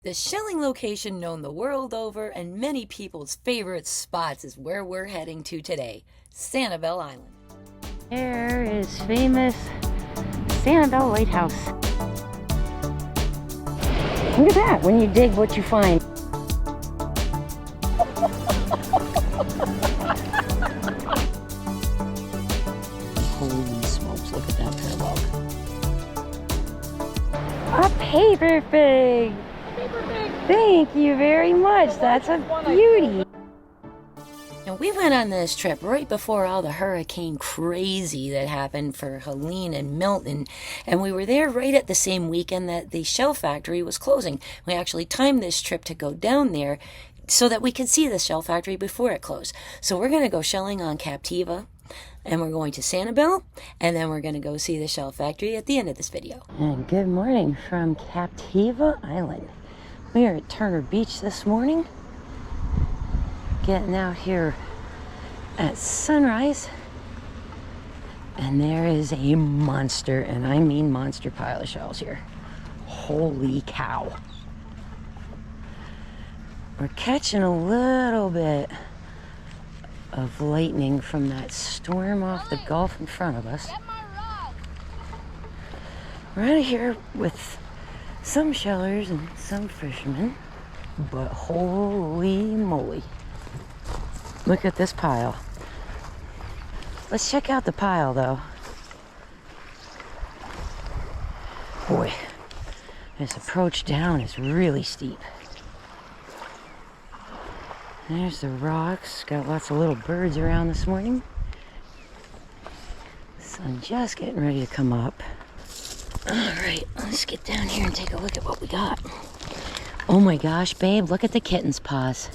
The shelling location known the world over and many people's favorite spots is where we're heading to today, Sanibel Island. There is famous Sanibel Lighthouse. Look at that, when you dig what you find. Holy smokes, look at that parabolic. A paper fig! Thank you very much. That's a beauty. Now, we went on this trip right before all the hurricane crazy that happened for Helene and Milton, and we were there right at the same weekend that the shell factory was closing. We actually timed this trip to go down there so that we could see the shell factory before it closed. So we're going to go shelling on Captiva, and we're going to Sanibel, and then we're going to go see the shell factory at the end of this video. And good morning from Captiva Island. We are at Turner Beach this morning, getting out here at sunrise, and there is a monster, and I mean monster, pile of shells here. Holy cow. We're catching a little bit of lightning from that storm off the Gulf in front of us. We're out of here with some shellers and some fishermen, but holy moly, look at this pile. Let's check out the pile though. Boy, this approach down is really steep. There's the rocks, got lots of little birds around this morning. Sun just getting ready to come up. All right, let's get down here and take a look at what we got. Oh my gosh, babe, look at the kitten's paws.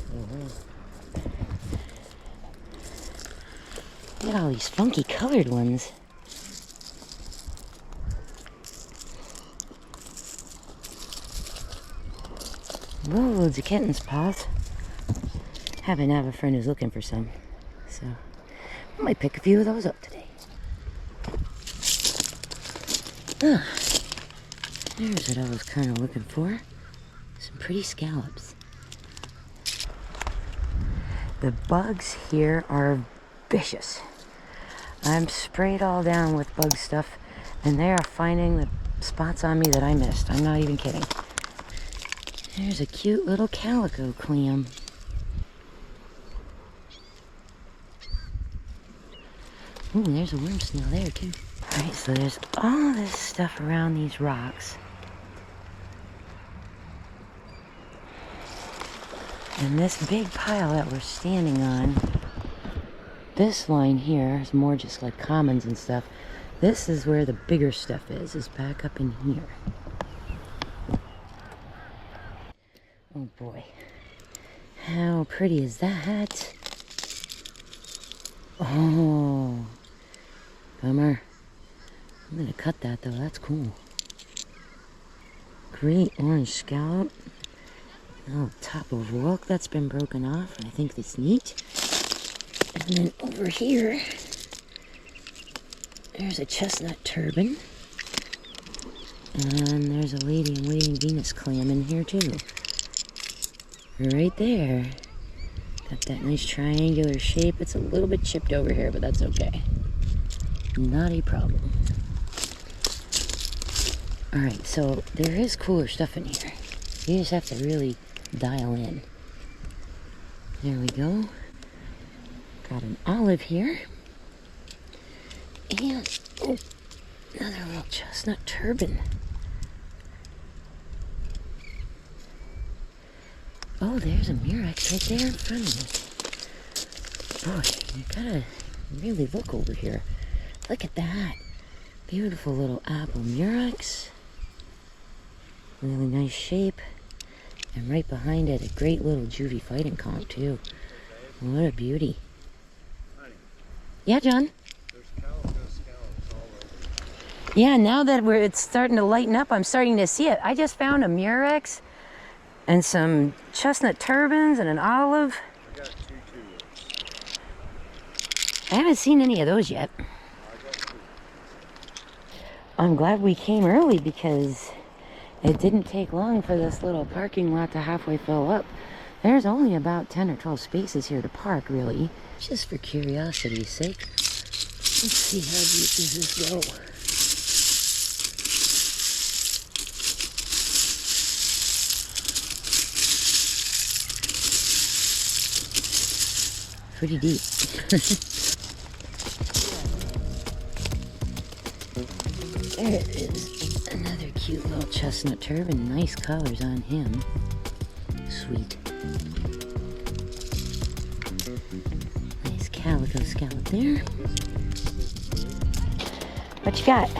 Look at all these funky colored ones. Loads of kitten's paws. Happen to have a friend who's looking for some, so I might pick a few of those up today. There's what I was kind of looking for. Some pretty scallops. The bugs here are vicious. I'm sprayed all down with bug stuff, and they are finding the spots on me that I missed. I'm not even kidding. There's a cute little calico clam. Ooh, there's a worm snail there too. Alright, so there's all this stuff around these rocks. And this big pile that we're standing on, this line here is more just like commons and stuff. This is where the bigger stuff is back up in here. Oh boy. How pretty is that? Oh, bummer. I'm gonna cut that though, that's cool. Great orange scallop. Oh, top of rook that's been broken off, and I think that's neat. And then over here, there's a chestnut turban. And there's a lady in waiting Venus clam in here too. Right there. Got that nice triangular shape. It's a little bit chipped over here, but that's okay. Not a problem. Alright, so there is cooler stuff in here. You just have to really dial in. There we go. Got an olive here. And oh, another little chestnut turban. Oh, there's a murex right there in front of me. Boy, you gotta really look over here. Look at that. Beautiful little apple murex. Really nice shape. And right behind it, a great little juvie fighting conch too. What a beauty. Yeah, John? Yeah, now that it's starting to lighten up, I'm starting to see it. I just found a murex and some chestnut turbans and an olive. I got two too. I haven't seen any of those yet. I'm glad we came early because It didn't take long for this little parking lot to halfway fill up. There's only about 10 or 12 spaces here to park, really. Just for curiosity's sake. Let's see how deep does this go. Pretty deep. There is another cute little chestnut turban. Nice colors on him. Sweet. Nice calico scallop there. What you got?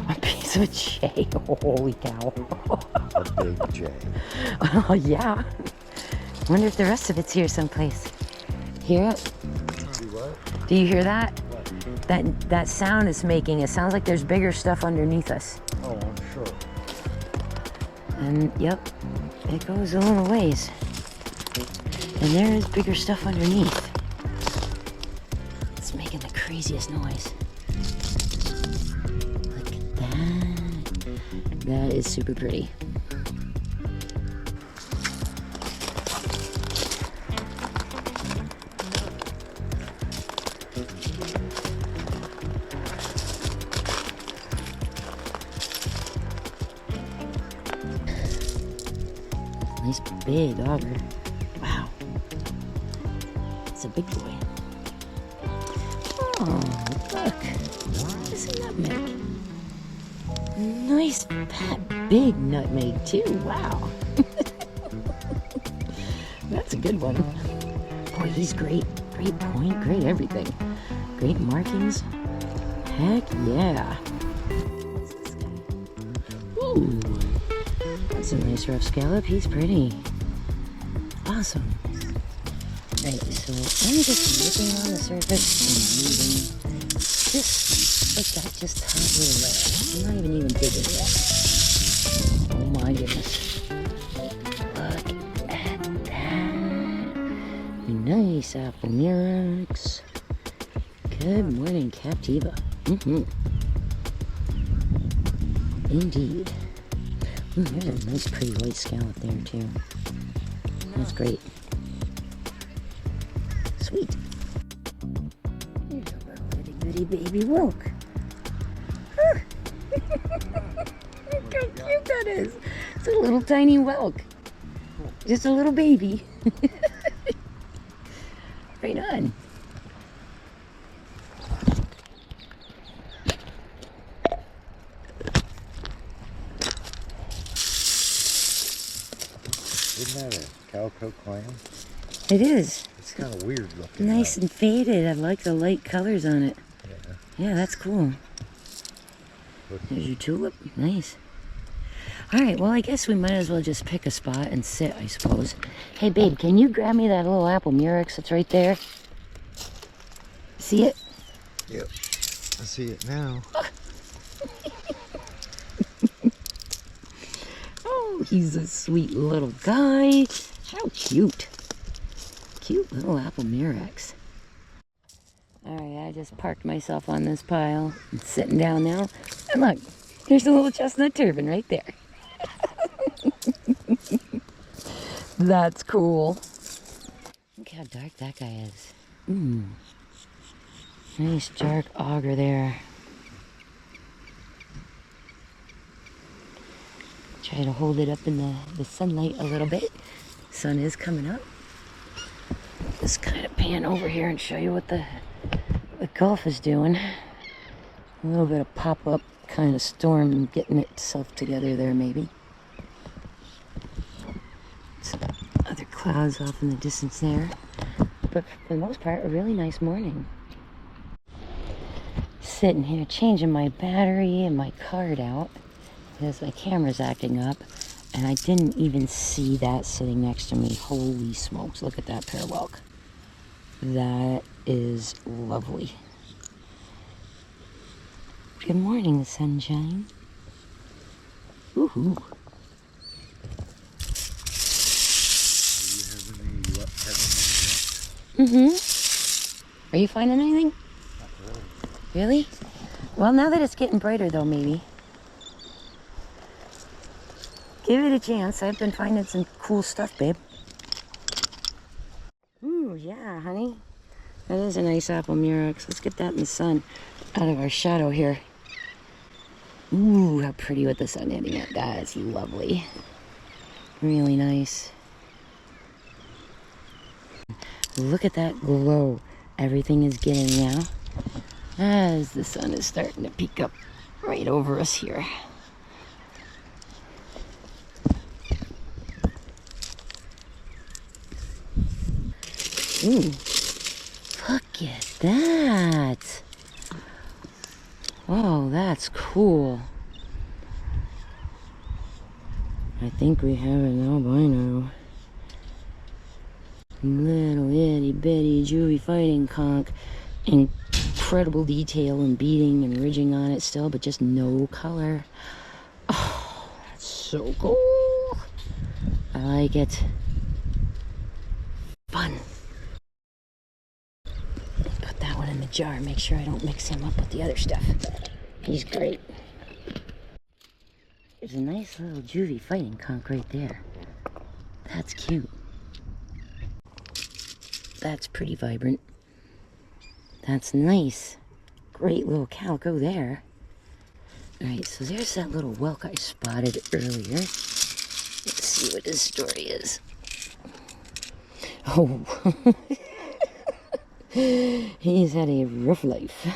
A piece of J. Holy cow. A big J. Oh, yeah. Wonder if the rest of it's here someplace. Hear it? See what? Do you hear that? What? That sound it's making, it sounds like there's bigger stuff underneath us. Oh, I'm sure. And yep, it goes a little ways. And there is bigger stuff underneath. It's making the craziest noise. Look at that. That is super pretty. Nice big auger. Wow. It's a big boy. Oh, look. It's a nutmeg. Nice fat big nutmeg too. Wow. That's a good one. Boy, he's great. Great point, great everything. Great markings. Heck yeah. What's this guy? Ooh. That's a nice rough scallop. He's pretty. Awesome. Right, so I'm just looking on the surface and moving just like that, just top little layer. I'm not even digging yet. Oh my goodness. Look at that. Nice apple murex. Good morning, Captiva. Indeed. There's a nice pretty white scallop there too. That's great. Sweet. Here's a little itty bitty baby whelk. Huh. Look how cute that is. It's a little tiny whelk. Just a little baby. Right on. Isn't that a calico clam? It is. It's kind of weird looking. Nice and faded. I like the light colors on it. Yeah. Yeah, that's cool. There's your tulip. Nice. All right, well, I guess we might as well just pick a spot and sit, I suppose. Hey, babe, can you grab me that little apple murex that's right there? See it? Yep. I see it now. Oh, he's a sweet little guy. How cute. Cute little apple murex. All right, I just parked myself on this pile. I'm sitting down now. And look, there's a little chestnut turban right there. That's cool. Look how dark that guy is. Nice dark auger there. Try to hold it up in the sunlight a little bit. Sun is coming up. Just kind of pan over here and show you what the Gulf is doing. A little bit of pop-up kind of storm getting itself together there maybe. Some other clouds off in the distance there. But for the most part, a really nice morning. Sitting here changing my battery and my card out because my camera's acting up, and I didn't even see that sitting next to me. Holy smokes, look at that parallel. That is lovely. Good morning, sunshine. Woohoo. Are you finding anything? Not really. Really? Well, now that it's getting brighter though, maybe. Give it a chance. I've been finding some cool stuff, babe. Ooh, yeah, honey. That is a nice apple murex. Let's get that in the sun out of our shadow here. Ooh, how pretty with the sun hitting it. That's lovely. Really nice. Look at that glow everything is getting now as the sun is starting to peek up right over us here. Ooh, look at that. Oh, that's cool. I think we have an albino. Little itty bitty juvie fighting conch. Incredible detail and beading and ridging on it still, but just no color. Oh, that's so cool. I like it. Fun. Put that one in the jar. Make sure I don't mix him up with the other stuff. He's great. There's a nice little juvie fighting conch right there. That's cute. That's pretty vibrant. That's nice. Great little calico there. Alright, so there's that little whelk I spotted earlier. Let's see what his story is. Oh. He's had a rough life.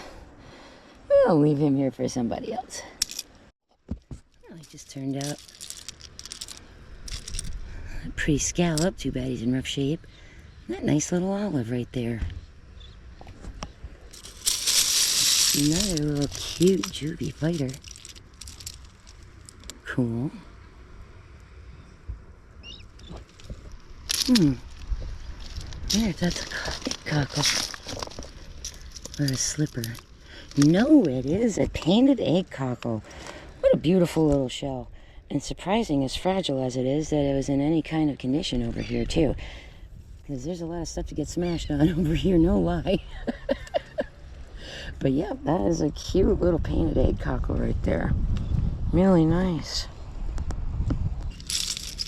We'll leave him here for somebody else. Well, he just turned out a pretty scallop. Too bad he's in rough shape. That nice little olive right there. Another little cute juvie fighter. Cool. There, that's a cockle. Or a slipper. No, it is a painted egg cockle. What a beautiful little shell. And surprising, as fragile as it is, that it was in any kind of condition over here, too. Because there's a lot of stuff to get smashed on over here, no lie. But yeah, that is a cute little painted egg cockle right there. Really nice.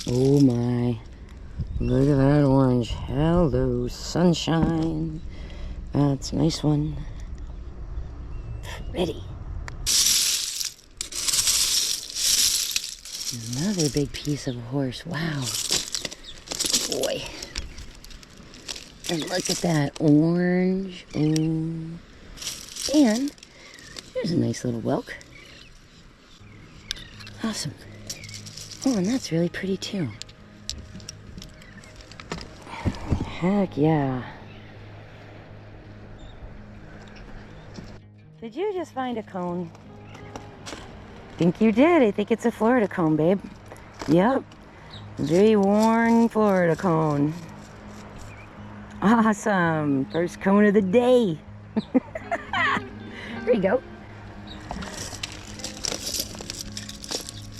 Oh my. Look at that orange. Hello, sunshine. That's a nice one. Pretty. Another big piece of horse. Wow. Boy. And look at that orange. Ooh. And there's a nice little whelk. Awesome. Oh, and that's really pretty too. Heck yeah. Did you just find a cone? Think you did. I think it's a Florida cone, babe. Yep. Very worn Florida cone. Awesome. First cone of the day. There you go.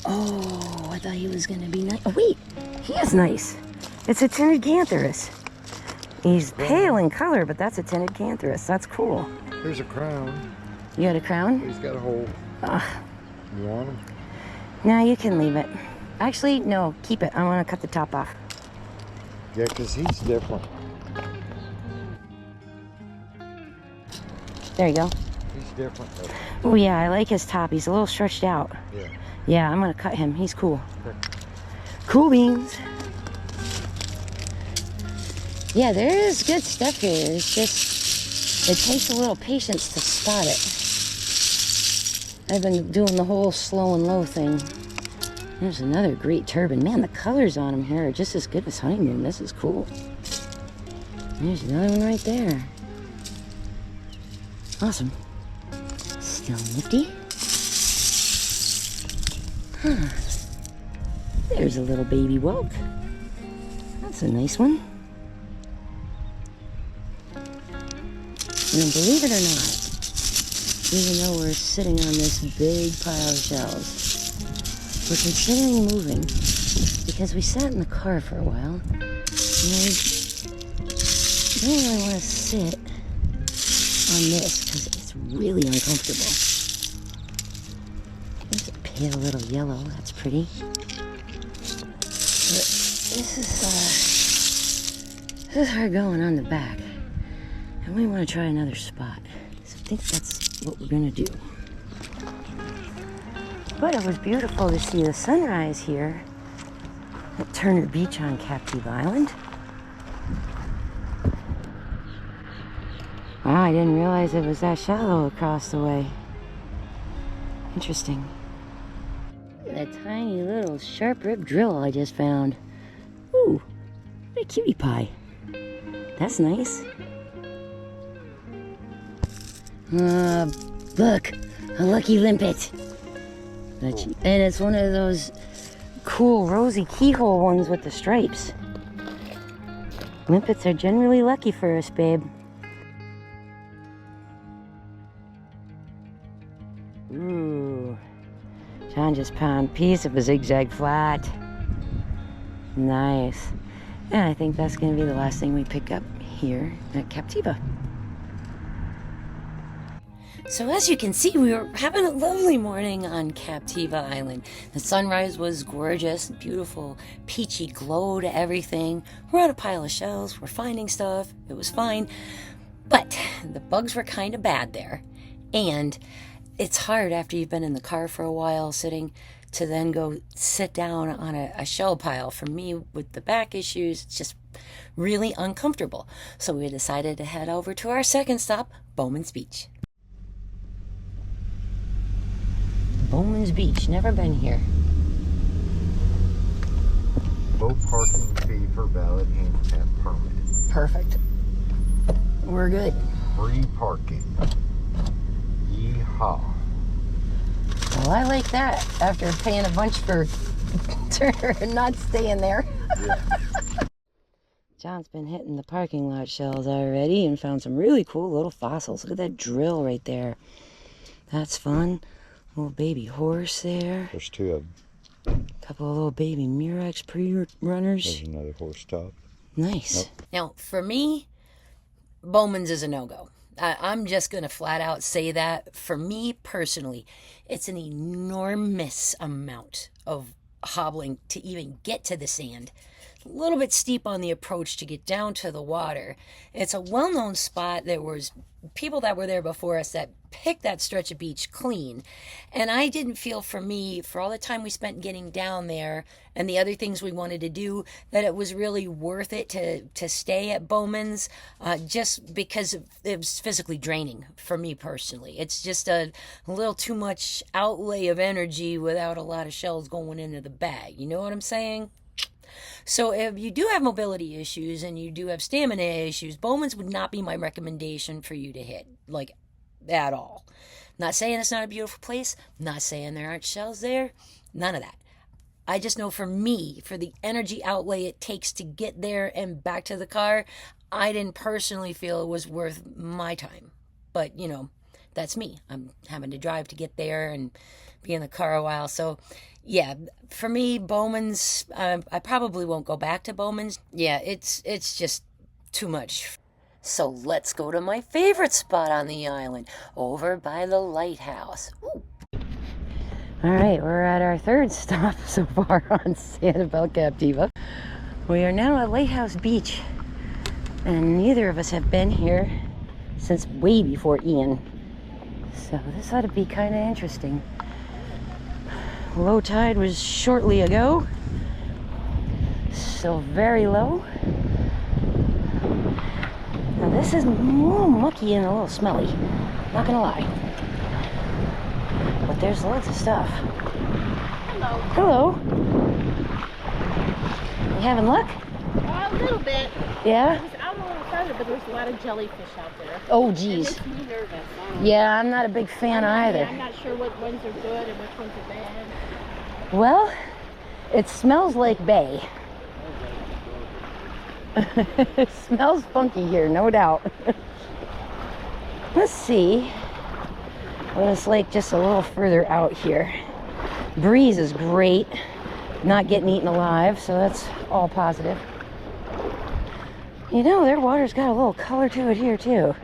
Oh, I thought he was going to be nice. Oh, wait. He is nice. It's a tinted cantharus. He's pale in color, but that's a tinted cantharus. That's cool. Here's a crown. You got a crown? He's got a hole. You want him? No, you can leave it. Actually, no, keep it. I want to cut the top off. Yeah, because he's different. There you go. He's different. Oh, yeah, I like his top. He's a little stretched out. Yeah. Yeah, I'm going to cut him. He's cool. Okay. Cool beans. Yeah, there is good stuff here. It's just, it takes a little patience to spot it. I've been doing the whole slow and low thing. There's another great turban. Man, the colors on him here are just as good as honeymoon. This is cool. There's another one right there. Awesome. Still nifty. Huh. There's a little baby whelk. That's a nice one. And believe it or not, even though we're sitting on this big pile of shells, we're considering moving because we sat in the car for a while and we don't really want to sit on this because it's really uncomfortable. There's a pale little yellow, that's pretty. This is hard going on the back. And we want to try another spot. So I think that's what we're going to do. But it was beautiful to see the sunrise here at Turner Beach on Captiva Island. Wow, I didn't realize it was that shallow across the way. Interesting. Look at that tiny little sharp rib drill I just found. Ooh, what a cutie pie. That's nice. Look, a lucky limpet. And it's one of those cool rosy keyhole ones with the stripes. Limpets are generally lucky for us, babe. Ooh, John just found a piece of a zigzag flat. Nice. And I think that's going to be the last thing we pick up here at Captiva. So as you can see, we were having a lovely morning on Captiva Island. The sunrise was gorgeous, beautiful, peachy glow to everything. We're on a pile of shells, we're finding stuff, it was fine. But the bugs were kind of bad there. And it's hard after you've been in the car for a while sitting to then go sit down on a shell pile. For me, with the back issues, it's just really uncomfortable. So we decided to head over to our second stop, Bowman's Beach. Bowman's Beach, never been here. Low parking fee for valid handicap permit. Perfect. We're good. Free parking. Yeehaw. Well, I like that after paying a bunch for Turner and not staying there. Yeah. John's been hitting the parking lot shells already and found some really cool little fossils. Look at that drill right there. That's fun. Little baby horse there. There's two of them. Couple of little baby Murex pre-runners. There's another horse top. Nice. Nope. Now, for me, Bowman's is a no-go. I'm just going to flat out say that. For me personally, it's an enormous amount of hobbling to even get to the sand. A little bit steep on the approach to get down to the water. It's a well-known spot. There was people that were there before us that picked that stretch of beach clean. And I didn't feel, for me, for all the time we spent getting down there and the other things we wanted to do, that it was really worth it to stay at Bowman's, just because it was physically draining for me personally. It's just a little too much outlay of energy without a lot of shells going into the bag. You know what I'm saying? So if you do have mobility issues and you do have stamina issues, Bowman's would not be my recommendation for you to hit, like, at all. Not saying it's not a beautiful place, not saying there aren't shells there, none of that. I just know for me, for the energy outlay it takes to get there and back to the car, I didn't personally feel it was worth my time. But, you know, that's me. I'm having to drive to get there and be in the car a while. So, yeah, for me, Bowman's, I probably won't go back to Bowman's. Yeah, it's just too much. So let's go to my favorite spot on the island, over by the Lighthouse. Ooh. All right, we're at our third stop so far on Sanibel Captiva. We are now at Lighthouse Beach, and neither of us have been here since way before Ian. So this ought to be kind of interesting. Low tide was shortly ago, still very low. Now this is a little mucky and a little smelly, not gonna lie. But there's loads of stuff. Hello. Hello. You having luck? A little bit. Yeah? I was out a little further, but there's a lot of jellyfish out there. Oh, geez. It makes me nervous. Yeah, I'm not a big fan either. I'm not sure what ones are good and which ones are bad. Well, it smells like bay. It smells funky here, no doubt. Let's see what it's like just a little further out here. Breeze is great. Not getting eaten alive, so that's all positive. You know, their water's got a little color to it here too.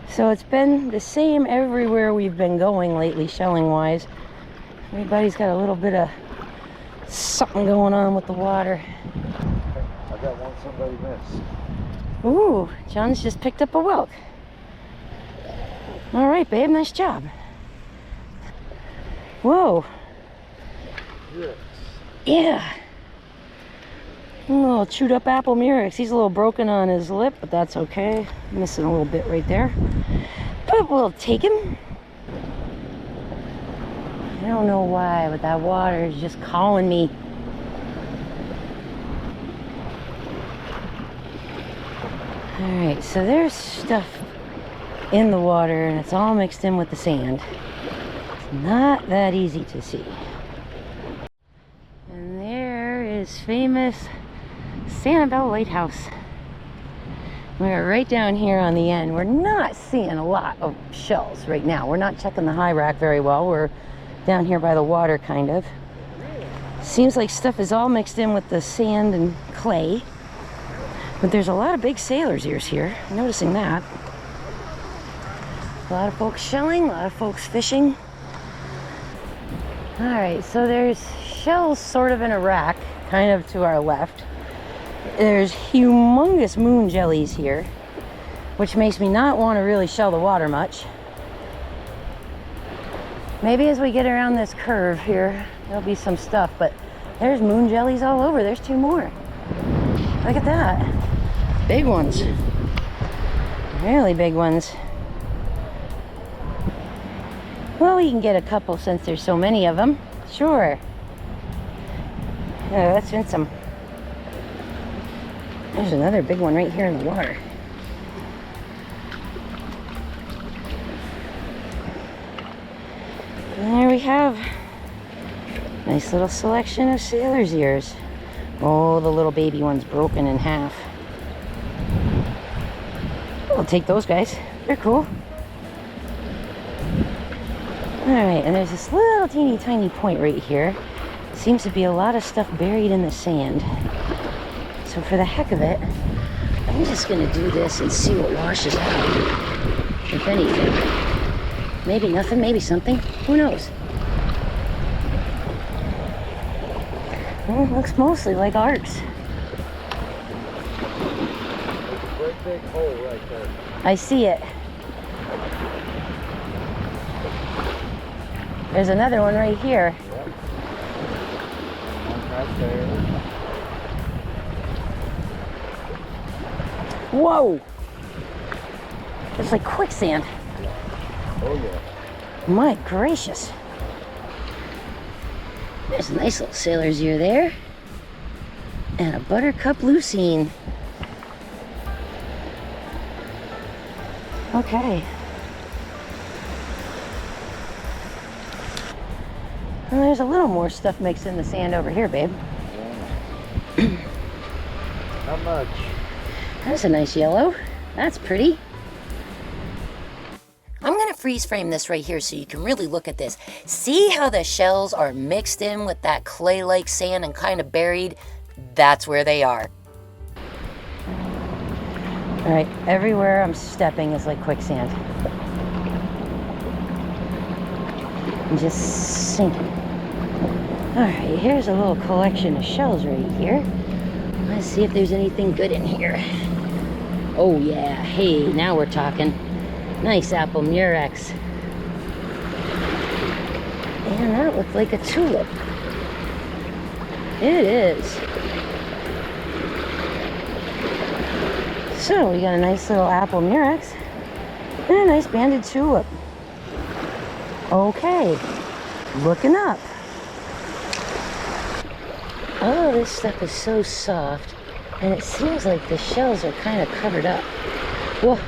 So it's been the same everywhere we've been going lately, shelling wise. Everybody's got a little bit of Something going on with the water. I got one somebody missed. Ooh, John's just picked up a whelk. All right, babe, nice job. Whoa. Yes. Yeah. A little chewed up apple murex. He's a little broken on his lip, but that's okay. Missing a little bit right there. But we'll take him. I don't know why, but that water is just calling me. Alright, so there's stuff in the water and it's all mixed in with the sand. It's not that easy to see. And there is famous Sanibel Lighthouse. We're right down here on the end. We're not seeing a lot of shells right now. We're not checking the high rack very well. We're down here by the water, kind of. Seems like stuff is all mixed in with the sand and clay. But there's a lot of big sailor's ears here. I'm noticing that. A lot of folks shelling, a lot of folks fishing. Alright, so there's shells sort of in a rack, kind of to our left. There's humongous moon jellies here, which makes me not want to really shell the water much. Maybe as we get around this curve here, there'll be some stuff, but there's moon jellies all over. There's two more. Look at that. Big ones. Really big ones. Well, we can get a couple since there's so many of them. Sure. Yeah, let's rinse them. There's another big one right here in the water. And there we have a nice little selection of sailor's ears. Oh, the little baby one's broken in half. I'll take those guys. They're cool. Alright, and there's this little teeny tiny point right here. Seems to be a lot of stuff buried in the sand. So for the heck of it, I'm just going to do this and see what washes out. If anything. Maybe nothing, maybe something. Who knows? Well, it looks mostly like arcs. Great big hole right there. I see it. There's another one right here. Yep. One right there. Whoa! It's like quicksand. Oh yeah. My gracious. There's a nice little sailor's ear there. And a buttercup lucine. Okay. And there's a little more stuff mixed in the sand over here, babe. Not much. That's a nice yellow. That's pretty. I'm going to freeze frame this right here so you can really look at this. See how the shells are mixed in with that clay-like sand and kind of buried? That's where they are. All right, everywhere I'm stepping is like quicksand. I'm just sinking. All right, here's a little collection of shells right here. Let's see if there's anything good in here. Oh yeah, hey, now we're talking. Nice apple murex. And that looks like a tulip. It is. So we got a nice little apple murex and a nice banded tulip. Okay, looking up. All this stuff is so soft, and it seems like the shells are kind of covered up. Whoa,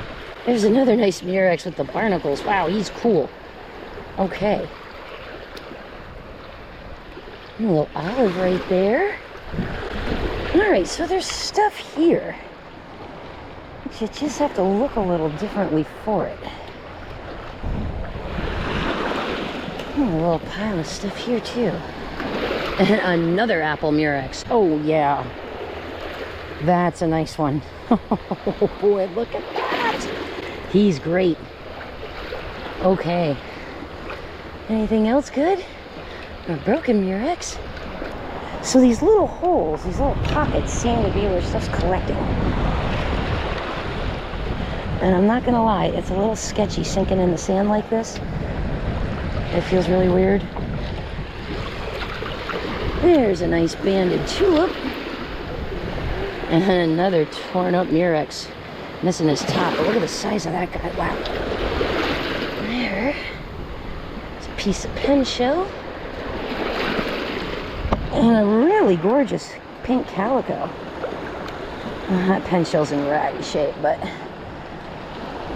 there's another nice murex with the barnacles. Wow, he's cool. Okay. A little olive right there. All right, so there's stuff here. But you just have to look a little differently for it. A little pile of stuff here too. And another apple murex. Oh yeah. That's a nice one. Oh boy, look at that. He's great. Okay. Anything else good? A broken murex? So these little holes, these little pockets seem to be where stuff's collecting. And I'm not gonna lie, it's a little sketchy sinking in the sand like this. It feels really weird. There's a nice banded tulip. And another torn up Murex. Missing his top, but look at the size of that guy. Wow. There's a piece of pen shell. And a really gorgeous pink calico. That pen shell's in ratty shape, but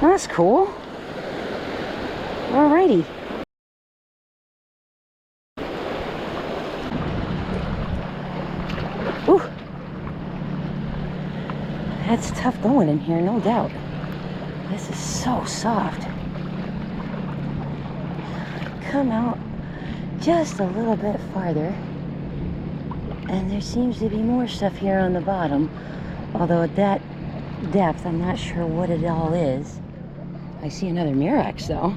that's cool. Alrighty. Ooh. That's tough going in here, no doubt. This is so soft. Come out just a little bit farther. And there seems to be more stuff here on the bottom. Although at that depth, I'm not sure what it all is. I see another Murex though.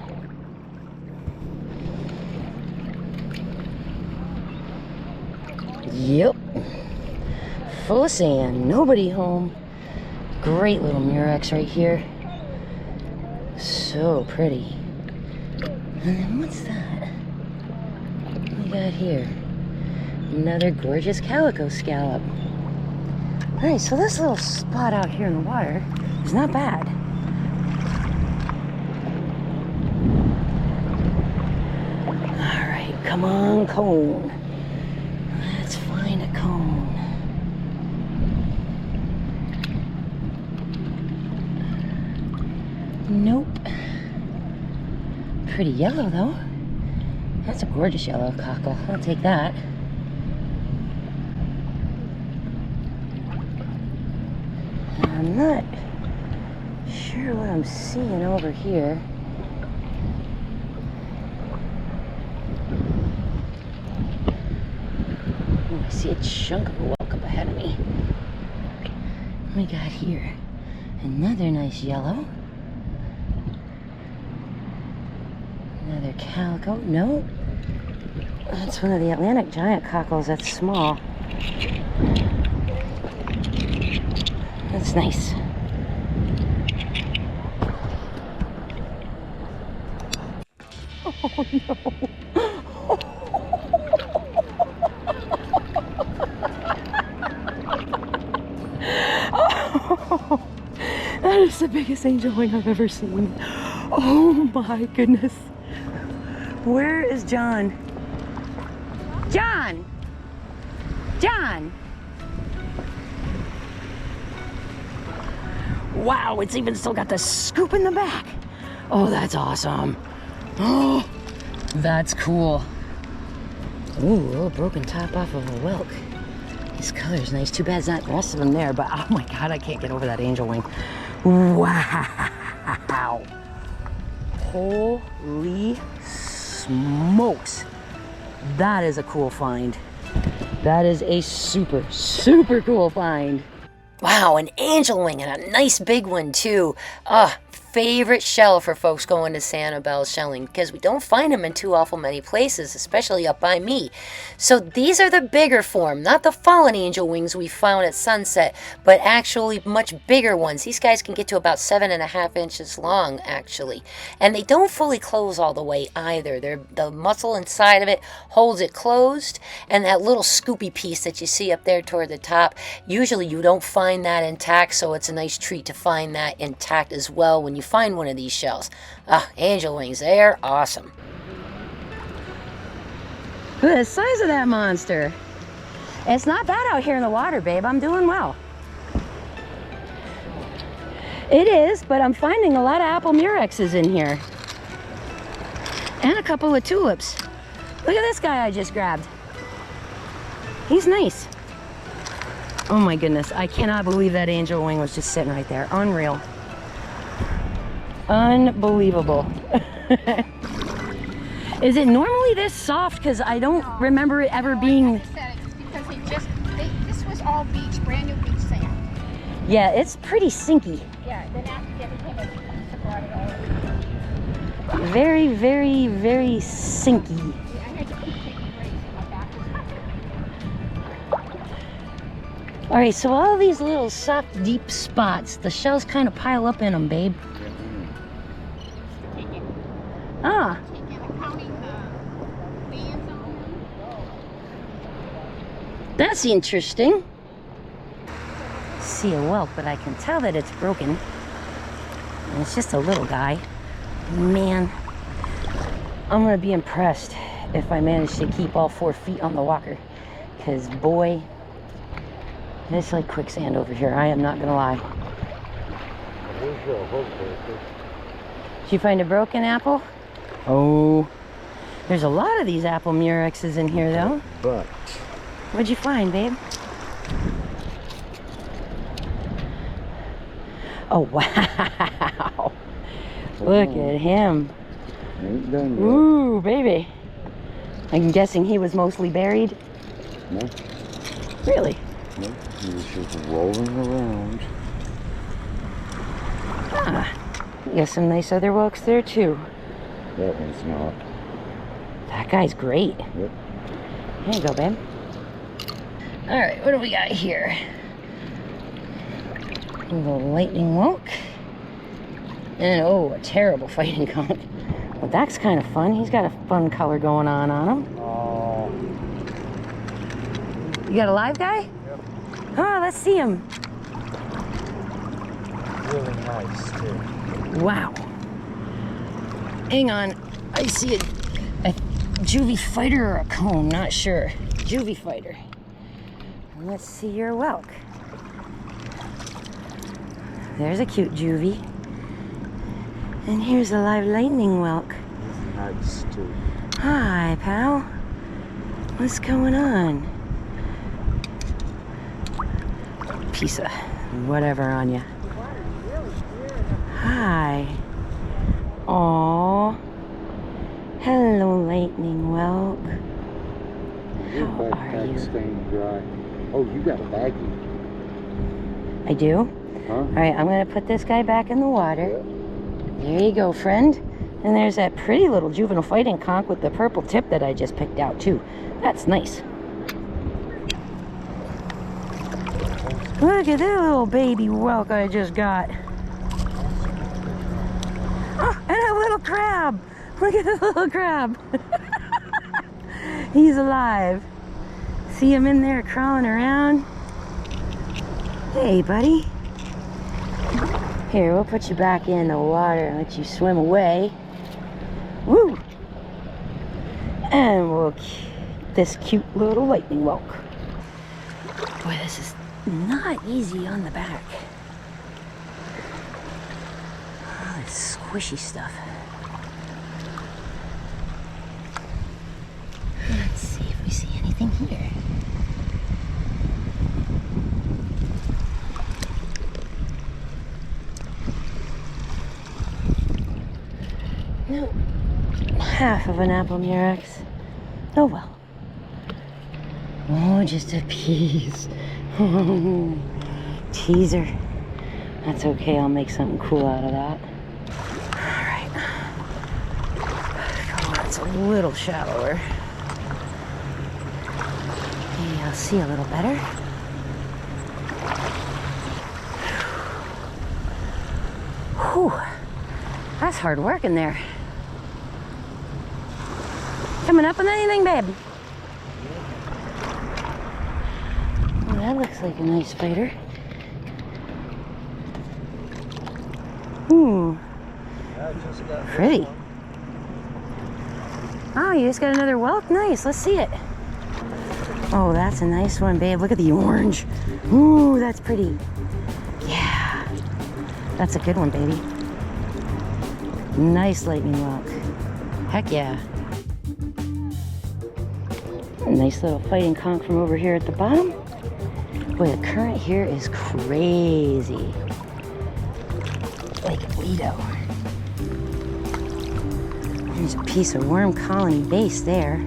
Yep. Full of sand, nobody home. Great little Murex right here. So pretty. And then what's that? What we got here? Another gorgeous calico scallop. Alright, so this little spot out here in the water is not bad. Alright, come on, cone. Let's find a cone. Nope. Pretty yellow though. That's a gorgeous yellow cockle. I'll take that. I'm not sure what I'm seeing over here. Oh, I see a chunk of rock up ahead of me. What we got here? Another nice yellow. Another calico. No. That's one of the Atlantic giant cockles. That's small. That's nice. Oh no. Oh, that is the biggest angel wing I've ever seen. Oh my goodness. Where is John? John! John! Wow, it's even still got the scoop in the back. Oh, that's awesome. Oh, that's cool. Ooh, a little broken top off of a Welk. This color's nice. Too bad it's not the rest of them there, but oh my God, I can't get over that angel wing. Wow. Holy smokes. That is a cool find. That is a super, super cool find. Wow, an angel wing and a nice big one too. Favorite shell for folks going to Sanibel shelling because we don't find them in too awful many places, especially up by me. So these are the bigger form, not the fallen angel wings we found at sunset, but actually much bigger ones. These guys can get to about 7.5 inches long actually, and they don't fully close all the way either. The muscle inside of it holds it closed, and that little scoopy piece that you see up there toward the top, usually you don't find that intact, so it's a nice treat to find that intact as well when you find one of these shells. Angel wings, they're awesome. Look at the size of that monster. It's not bad out here in the water, babe. I'm doing well. It is, but I'm finding a lot of apple Murexes in here. And a couple of tulips. Look at this guy I just grabbed. He's nice. Oh my goodness, I cannot believe that angel wing was just sitting right there. Unreal. Unbelievable. Is it normally this soft? Because I don't remember it ever being... Because this was all beach, brand new beach sand. Yeah, it's pretty sinky. Yeah, then after they became a beach, brought it all. Very, very, very sinky. Yeah, I had to keep taking breaks. My back was All right, so all these little soft, deep spots, the shells kind of pile up in them, babe. Ah. That's interesting. See a whelk, but I can tell that it's broken. And it's just a little guy. Man, I'm gonna be impressed if I manage to keep all 4 feet on the walker. Because boy, it's like quicksand over here. I am not gonna lie. Did you find a broken apple? Oh, there's a lot of these apple murexes in here though. But What'd you find, babe? Oh, wow. Look at him. ain't done yet. Ooh, baby. I'm guessing he was mostly buried? No, Really? no, he was just rolling around. Ah, you got some nice other whelks there too. That one's not. That guy's great. Yep. Here you go, babe. All right, what do we got here? A little lightning whelk. And oh, a terrible fighting conch. Well, that's kind of fun. He's got a fun color going on him. Oh. You got a live guy? Yep. Oh, let's see him. Really nice too. Wow. Hang on. I see a juvie fighter or a cone, not sure. Juvie fighter. And let's see your whelk. There's a cute juvie. And here's a live lightning whelk. Nice too. Hi, pal. What's going on? Piece of whatever on you. Hi. Aww. Hello, lightning whelk. Your How are backpack's you? staying dry. Oh, you got a baggie. I do? Huh? All right, I'm gonna put this guy back in the water. Yeah. There you go, friend. And there's that pretty little juvenile fighting conch with the purple tip that I just picked out too. That's nice. Look at that little baby whelk I just got. Oh, and a little crab. Look at the little crab. He's alive. See him in there crawling around? Hey, buddy. Here, we'll put you back in the water and let you swim away. Woo! And we'll keep this cute little lightning whelk. Boy, this is not easy on the back. Oh, this squishy stuff. Let's see if we see anything here. No, half of an apple murex. Oh well. Oh, just a piece. Teaser. That's okay, I'll make something cool out of that. Alright. Oh, that's a little shallower. Maybe I'll see a little better. Whew. That's hard work in there. Coming up with anything, babe? Well, that looks like a nice spider. Ooh, pretty. Oh, you just got another whelk? Nice, let's see it. Oh, that's a nice one, babe. Look at the orange. Ooh, that's pretty. Yeah, that's a good one, baby. Nice lightning whelk. Heck yeah. A nice little fighting conch from over here at the bottom. Boy, the current here is crazy. Like Lido. There's a piece of worm colony base there.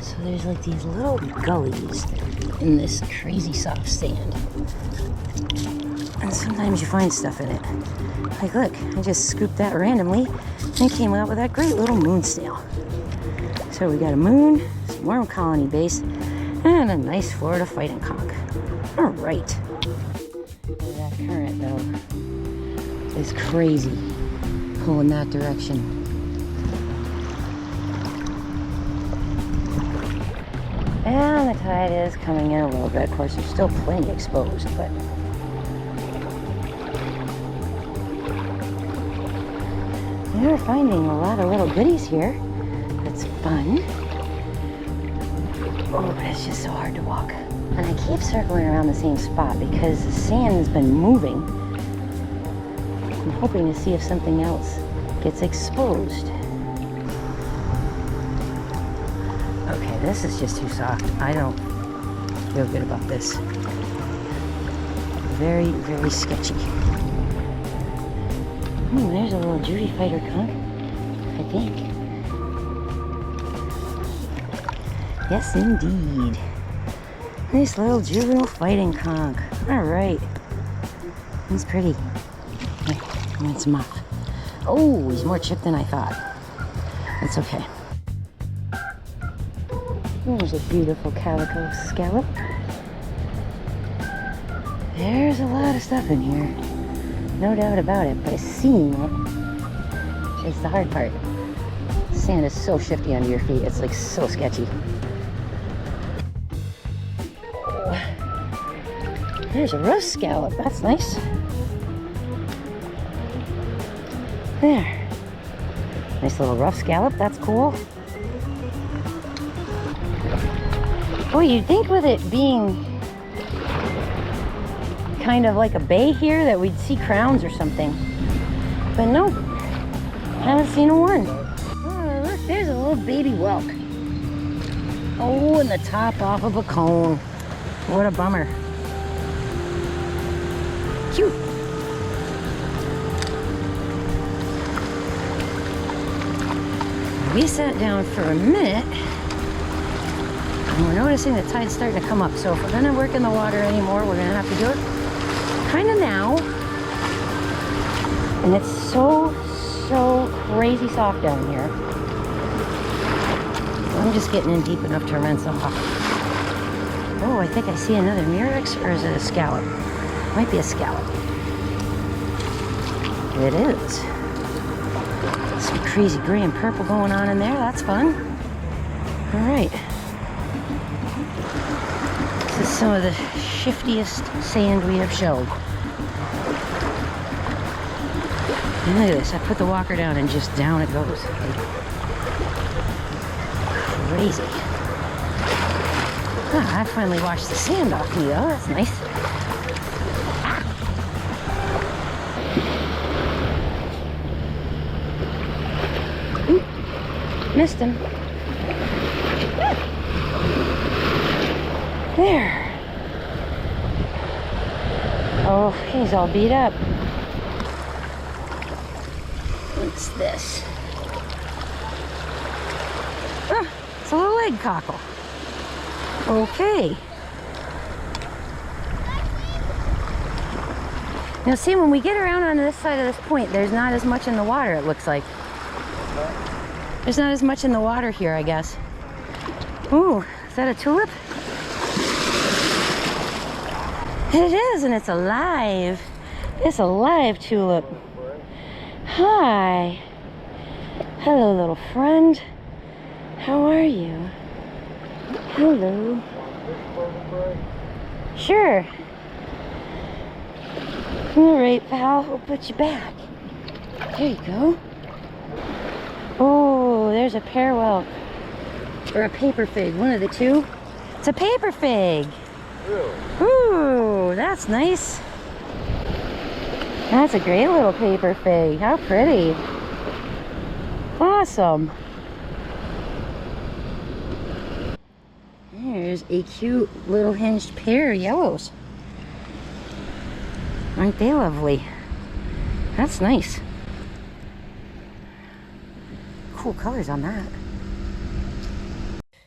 So there's like these little gullies in this crazy soft sand. And sometimes you find stuff in it. Like look, I just scooped that randomly and came out with that great little moon snail. So we got a moon, worm colony base, and a nice Florida fighting conch. All right. That current, though, is crazy. Pulling that direction. And the tide is coming in a little bit. Of course, there's still plenty exposed, but we're finding a lot of little goodies here. That's fun. Oh, but it's just so hard to walk. And I keep circling around the same spot because the sand has been moving. I'm hoping to see if something else gets exposed. Okay, this is just too soft. I don't feel good about this. Very, very sketchy. Oh, there's a little Judy fighter conch, I think. Yes, indeed. Nice little juvenile fighting conch. All right. He's pretty. That's muff. Oh, he's more chipped than I thought. That's okay. There's a beautiful calico scallop. There's a lot of stuff in here. No doubt about it, but seeing it is the hard part. Sand is so shifty under your feet. It's like so sketchy. There's a roast scallop. That's nice. There. Nice little rough scallop. That's cool. Boy, you'd think with it being kind of like a bay here that we'd see crowns or something. But no, haven't seen a one. Oh, look, there's a little baby whelk. Oh, and the top off of a cone. What a bummer. Cute. We sat down for a minute and we're noticing the tide's starting to come up. So if we're gonna work in the water anymore, we're gonna have to do it kind of now. And it's so crazy soft down here. So I'm just getting in deep enough to rinse off. Oh, I think I see another murex, or is it a scallop? Might be a scallop. It is. Some crazy gray and purple going on in there. That's fun. All right. This is some of the shiftiest sand we have shelled. And look at this. I put the walker down and just down it goes. Crazy. Ah, I finally washed the sand off me though. That's nice. Ah. Oop. Missed him. There. Oh, he's all beat up. What's this? Ah, it's a little egg cockle. Okay. Now see, when we get around on this side of this point, there's not as much in the water, it looks like. There's not as much in the water here, I guess. Ooh, is that a tulip? It is, and it's alive. It's a live tulip. Hi. Hello, little friend. How are you? Hello. Sure. All right, pal. We'll put you back. There you go. Oh, there's a pear whelk. Or a paper fig. One of the two. It's a paper fig. Ooh, that's nice. That's a great little paper fig. How pretty. Awesome. There's a cute little hinged pair of yellows. Aren't they lovely? That's nice. Cool colors on that.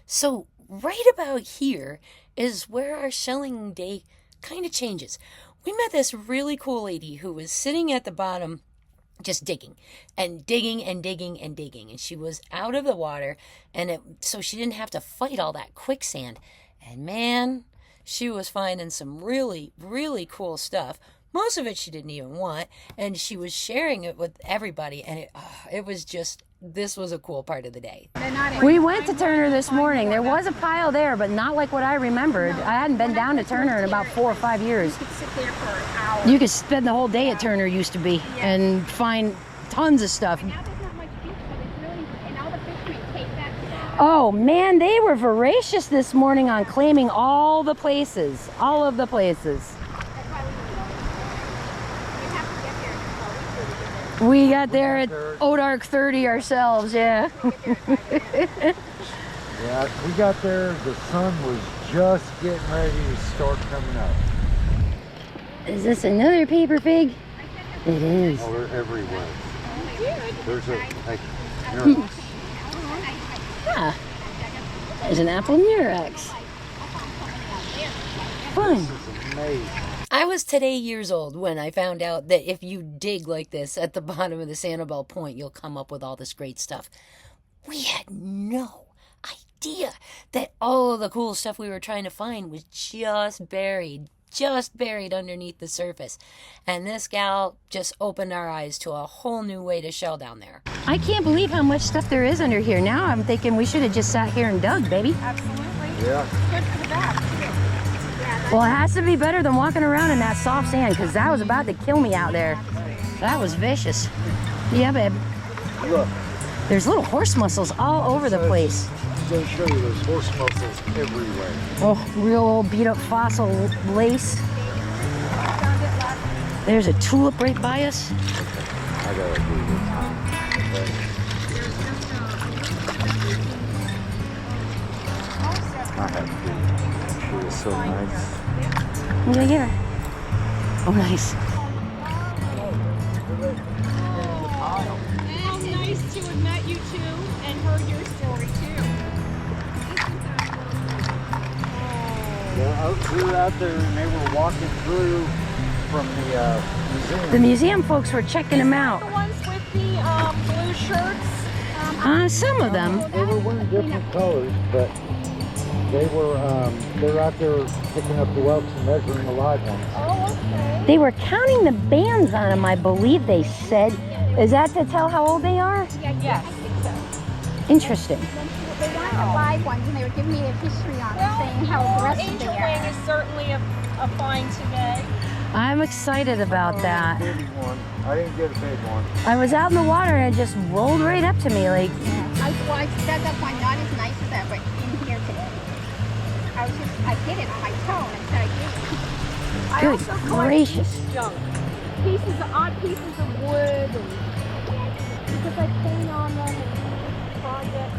So right about here is where our shelling day kind of changes. We met this really cool lady who was sitting at the bottom just digging and digging and digging and digging. And she was out of the water, and so she didn't have to fight all that quicksand. And man, she was finding some really, really cool stuff. Most of it she didn't even want, and she was sharing it with everybody. And it was just, this was a cool part of the day. We went to Turner this morning. There was a pile there, but not like what I remembered. I hadn't been down to Turner in about 4 or 5 years. You could sit there for an hour. You could spend the whole day at Turner, used to be, and find tons of stuff. Now there's not much beach, but it's really, and all the fishermen take that stuff. Oh man, they were voracious this morning on claiming all the places, all of the places. We got there at Odark 30 ourselves, yeah. Yeah, we got there, the sun was just getting ready to start coming up. Is this another paper pig? It is. Oh, they're everywhere. There's here. Yeah. There's an apple murex. Fun. This is amazing. I was today years old when I found out that if you dig like this at the bottom of the Sanibel Point, you'll come up with all this great stuff. We had no idea that all of the cool stuff we were trying to find was just buried underneath the surface. And this gal just opened our eyes to a whole new way to shell down there. I can't believe how much stuff there is under here. Now I'm thinking we should have just sat here and dug, baby. Absolutely. Yeah. Good for the back, too. Well, it has to be better than walking around in that soft sand, because that was about to kill me out there. That was vicious. Yeah, babe. Look. There's little horse muscles all over the place. I'm going to show you there's horse muscles everywhere. Oh, real old beat up fossil lace. There's a tulip right by us. I got to do this. I have to. She was so nice. What did I give her? Oh, nice. How nice to have met you two and heard your story too. Yeah, we were out there and they were walking through from the museum. The museum folks were checking them out. The ones with the blue shirts. Some of them. They were wearing different colors, but they were out there picking up the whelks and measuring the live ones. Oh, okay. They were counting the bands on them, I believe they said. Is that to tell how old they are? Yes. I think so. Interesting. They wanted the live ones, and they were giving me a history on it, saying how aggressive they are. Angel wing is certainly a find today. I'm excited about that. Baby one. I didn't get a big one. I was out in the water and it just rolled right up to me like. I said that one not as nice as ever in here today. I hit it on my toe and I said I did it. I Good also collect gracious. junk. Odd pieces of wood, and because I paint on them and projects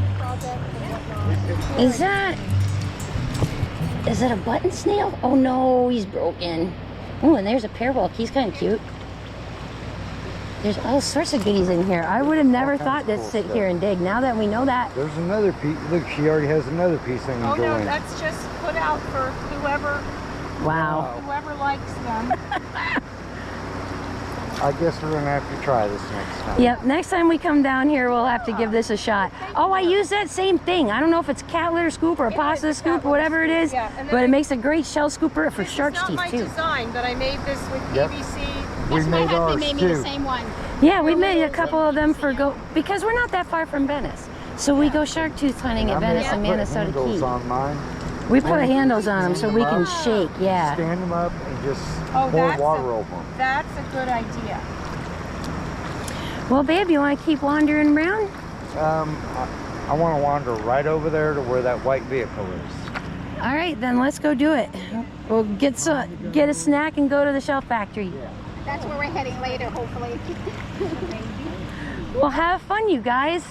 and whatnot. Is that a button snail? Oh no, he's broken. Oh, and there's a pearwalk. He's kind of cute. There's all sorts of goodies in here. I would have never thought to sit here and dig. Now that we know that. There's another piece. Look, she already has another piece hanging Oh no, going. that's just put out for whoever Wow. likes them. I guess we're going to have to try this next time. Yep, next time we come down here, we'll have to give this a shot. Oh, I use that same thing. I don't know if it's a cat litter scoop or a pasta scoop or whatever it is, Yeah, and then but it makes a great shell scooper for shark's It's not teeth my too. design, but I made this with Yep. PVC. We Yes, my made ours husband made me the too. same one. Yeah, we made a couple of them for because we're not that far from Venice. So we go shark tooth hunting at I'm Venice gonna and put Minnesota handles Key. on mine. We put handles on them so we can shake, yeah. Stand them up and just Oh, pour that's water over them. That's a good idea. Well, babe, you want to keep wandering around? I want to wander right over there to where that white vehicle is. All right, then let's go do it. We'll get a snack and go to the shell factory. That's where we're heading later, hopefully. Well, have fun, you guys.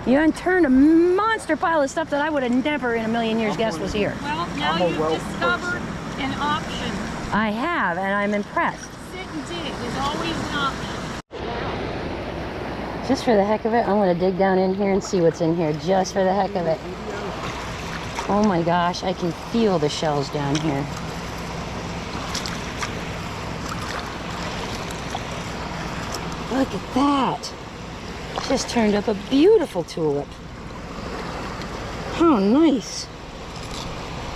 You unturned a monster pile of stuff that I would have never in a million years guessed was here. Well, now I'm a you've wealth discovered an option. I have, and I'm impressed. Sit and dig is always an option. Just for the heck of it, I'm going to dig down in here and see what's in here, just for the heck of it. Oh my gosh, I can feel the shells down here. Look at that. Just turned up a beautiful tulip. How nice.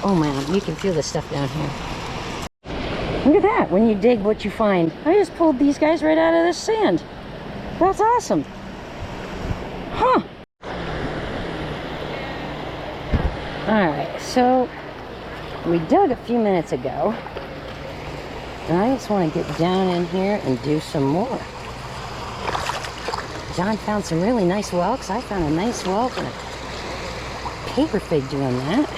Oh man, you can feel the stuff down here. Look at that, when you dig what you find. I just pulled these guys right out of the sand. That's awesome. Huh. Alright, so we dug a few minutes ago. And I just want to get down in here and do some more. John found some really nice whelks. I found a nice whelk and a paper fig doing that.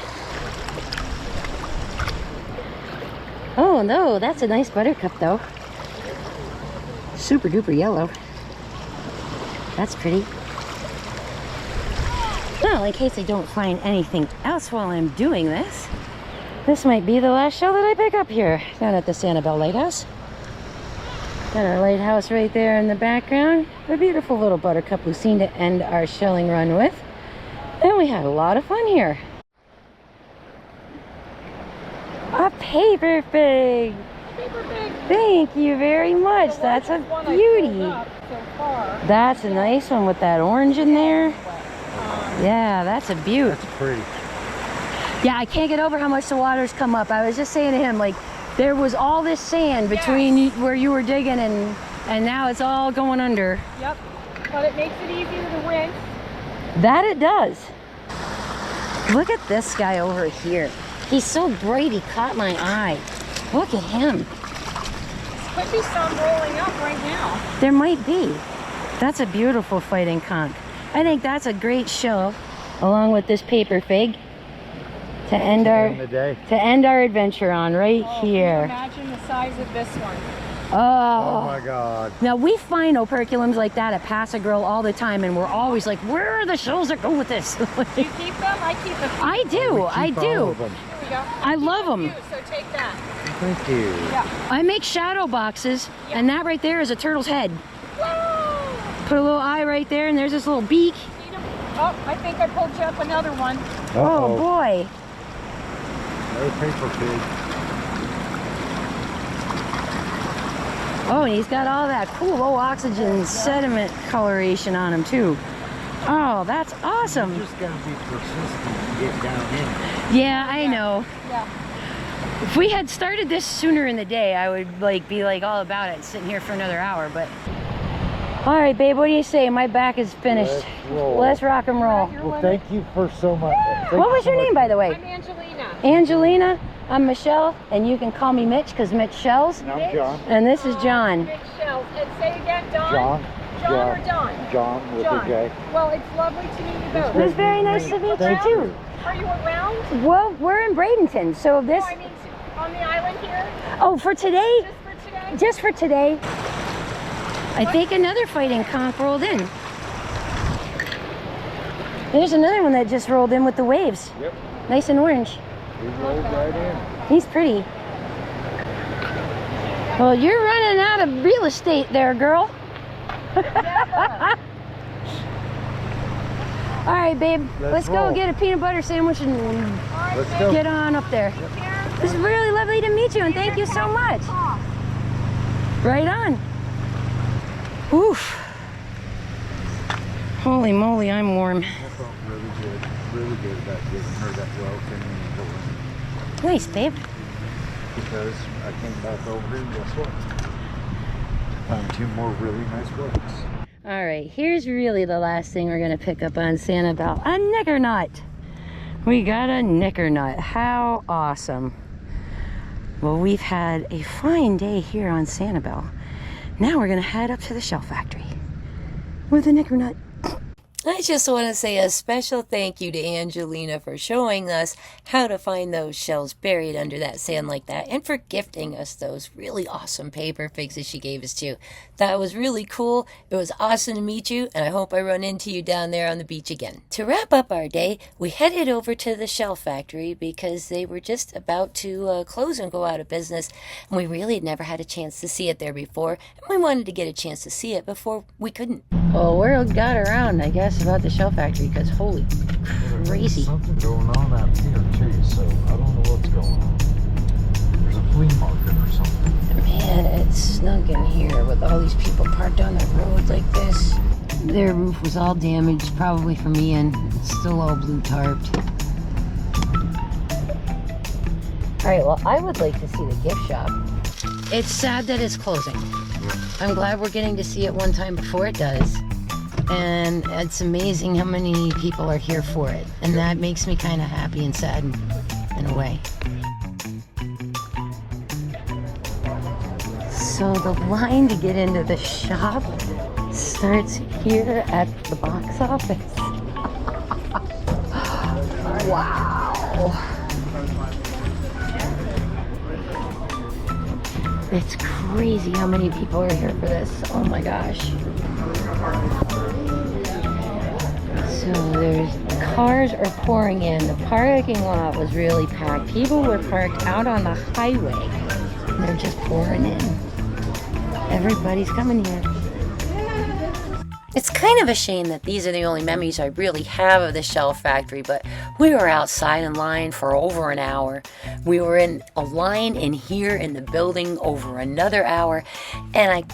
Oh no, that's a nice buttercup though. Super duper yellow. That's pretty. Well, in case I don't find anything else while I'm doing this, this might be the last shell that I pick up here down at the Sanibel Lighthouse. Got our lighthouse right there in the background. A beautiful little buttercup Lucine to end our shelling run with. And we had a lot of fun here. A paper fig. Paper fig. Thank you very much. That's a beauty. That's a nice one with that orange in there. Yeah, that's a beaut. That's pretty. Yeah, I can't get over how much the water's come up. I was just saying to him, like, there was all this sand between where you were digging and now it's all going under. Yep, but it makes it easier to rinse. That it does. Look at this guy over here. He's so bright, he caught my eye. Look at him. Could be some rolling up right now. There might be. That's a beautiful fighting conch. I think that's a great show, along with this paper fig, to end our adventure on right here. Can you imagine the size of this one? Oh my God. Now we find operculums like that at Pass a Girl all the time, and we're always like, where are the shells that go with this? Do you keep them? I keep them. I do. I do. Here we go. I love them. So take that. Thank you. Yeah. I make shadow boxes, and that right there is a turtle's head. Whoa! Put a little eye right there, and there's this little beak. Oh, I think I pulled you up another one. Oh boy. No paper fig. Oh, and he's got all that cool low oxygen sediment coloration on him too. Oh, that's awesome. You just gotta be persistent and get down in. Yeah, I know. Yeah. If we had started this sooner in the day, I would be all about it, sitting here for another hour. But all right, babe, what do you say? My back is finished. Let's roll. Let's rock and roll. Well, thank you for so much. What was your name, by the way? I'm Angelina. Angelina. I'm Michelle, and you can call me Mitch because Mitch shells. And I'm John. And this is John. Big shells. And say again, Don. John. John or Don? John with John. a J. Well, it's lovely to meet you both. It was very nice to meet you Thank too. Are you around? Well, we're in Bradenton, so this. No, I mean on the island here. Oh, for today? Just for today. Just for today. I think another fighting conch rolled in. There's another one that just rolled in with the waves. Yep. Nice and orange. He rolled right in. He's pretty. Well, you're running out of real estate there, girl. Yeah. All right, babe. Let's go roll. get a peanut butter sandwich and Let's go. get on up there. This is really lovely to meet you, and thank you so much. Right on. Oof. Holy moly, I'm warm. I felt really good about giving her that welcome and Nice, babe. because I came back over here and guess what? Found two more really nice welks. All right, here's really the last thing we're gonna pick up on Sanibel. A knicker nut. We got a knicker nut. How awesome. Well, we've had a fine day here on Sanibel. Now we're gonna head up to the shell factory with a knicker nut. I just want to say a special thank you to Angelina for showing us how to find those shells buried under that sand like that, and for gifting us those really awesome paper figs that she gave us too. That was really cool. It was awesome to meet you, and I hope I run into you down there on the beach again. To wrap up our day, we headed over to the shell factory because they were just about to close and go out of business, and we really had never had a chance to see it there before, and we wanted to get a chance to see it before we couldn't. Well, word got around, I guess, about the shell factory, because holy crazy. There's something going on out here too, so I don't know what's going on. there's a flea market or something. Man, it's snug in here with all these people parked on the road like this. Their roof was all damaged, probably from Ian. It's still all blue tarped. Alright, well, I would like to see the gift shop. It's sad that it's closing. I'm glad we're getting to see it one time before it does. And it's amazing how many people are here for it. And that makes me kind of happy and sad in a way. So the line to get into the shop starts here at the box office. Wow. It's crazy how many people are here for this. Oh my gosh. So cars are pouring in. The parking lot was really packed. People were parked out on the highway. And they're just pouring in. Everybody's coming here. It's kind of a shame that these are the only memories I really have of the shell factory, but we were outside in line for over an hour. We were in a line in here in the building over another hour, and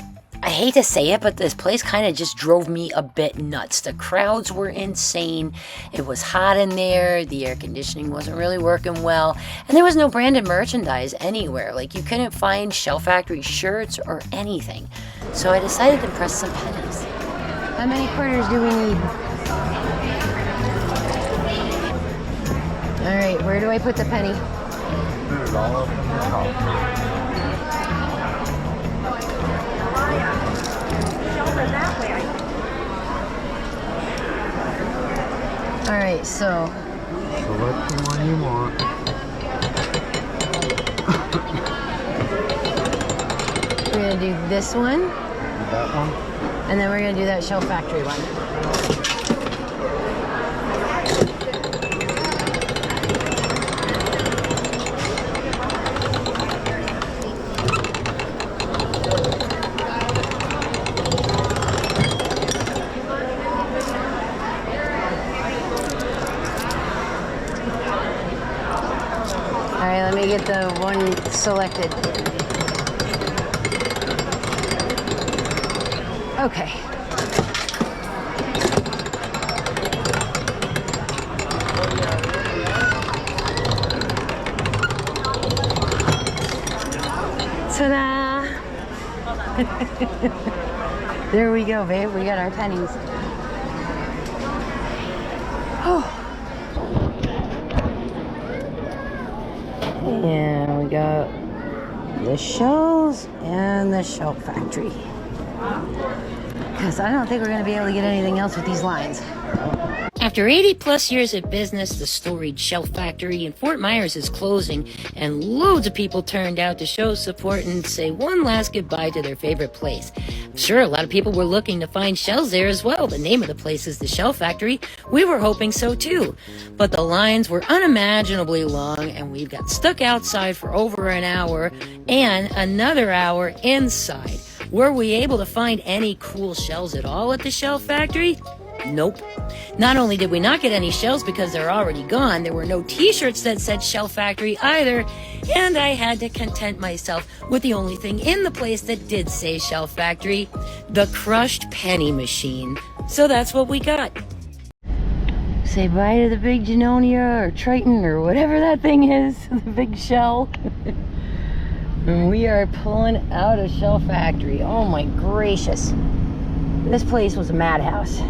I hate to say it, but this place kind of just drove me a bit nuts. The crowds were insane. It was hot in there. The air conditioning wasn't really working well, and there was no branded merchandise anywhere. Like, you couldn't find Shell Factory shirts or anything. So I decided to press some pennies. How many quarters do we need? All right, where do I put the penny? Put it all up in the top. All right, so. Select the one you want. We're gonna do this one. That one? And then we're gonna do that Shell Factory one. All right, let me get the one selected. Okay. Ta-da! There we go, babe. We got our pennies. Oh. And we got the shells and the shell factory. Because I don't think we're going to be able to get anything else with these lines. After 80 plus years of business, the storied Shell Factory in Fort Myers is closing, and loads of people turned out to show support and say one last goodbye to their favorite place. I'm sure a lot of people were looking to find shells there as well. The name of the place is the Shell Factory. We were hoping so too. But the lines were unimaginably long, and we got stuck outside for over an hour and another hour inside. Were we able to find any cool shells at all at the Shell Factory? Nope. Not only did we not get any shells because they're already gone, there were no t-shirts that said Shell Factory either, and I had to content myself with the only thing in the place that did say Shell Factory, the crushed penny machine. So that's what we got. Say bye to the big Junonia or Triton or whatever that thing is, the big shell. And we are pulling out of Shell Factory. Oh my gracious. This place was a madhouse.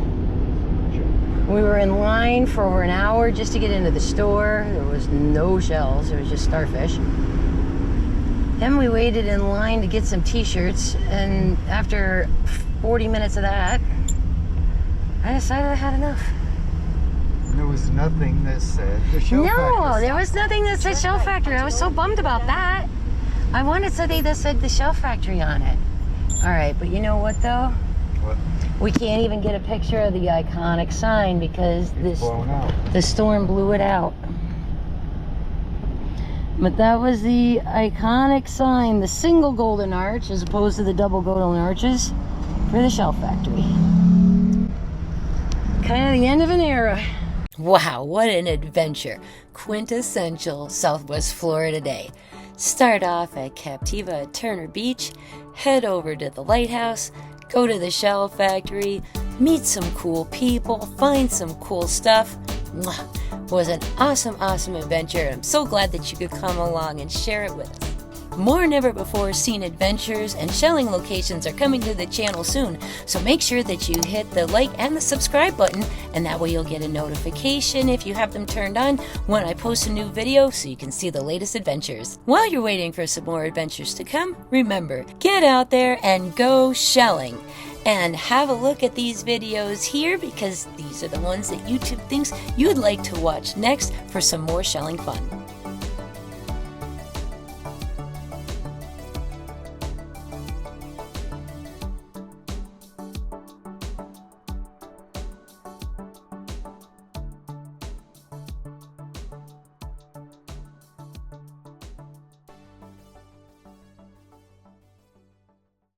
We were in line for over an hour just to get into the store. There was no shells, it was just starfish. Then we waited in line to get some t-shirts, and after 40 minutes of that, I decided I had enough. There was nothing that said the Shell Factory. No, there was nothing that said Shell Factory. I was so bummed about that. I wanted something that said the Shell Factory on it. All right, but you know what though? What? We can't even get a picture of the iconic sign because the storm blew it out. But that was the iconic sign, the single golden arch as opposed to the double golden arches for the Shell Factory. Kind of the end of an era. Wow, what an adventure. Quintessential Southwest Florida day. Start off at Captiva at Turner Beach, head over to the Lighthouse, go to the shell factory, meet some cool people, find some cool stuff. Mwah. Was an awesome adventure. I'm so glad that you could come along and share it with us. More never before seen adventures and shelling locations are coming to the channel soon, so make sure that you hit the like and the subscribe button, and that way you'll get a notification if you have them turned on when I post a new video so you can see the latest adventures. While you're waiting for some more adventures to come, remember, get out there and go shelling. And have a look at these videos here, because these are the ones that YouTube thinks you'd like to watch next for some more shelling fun.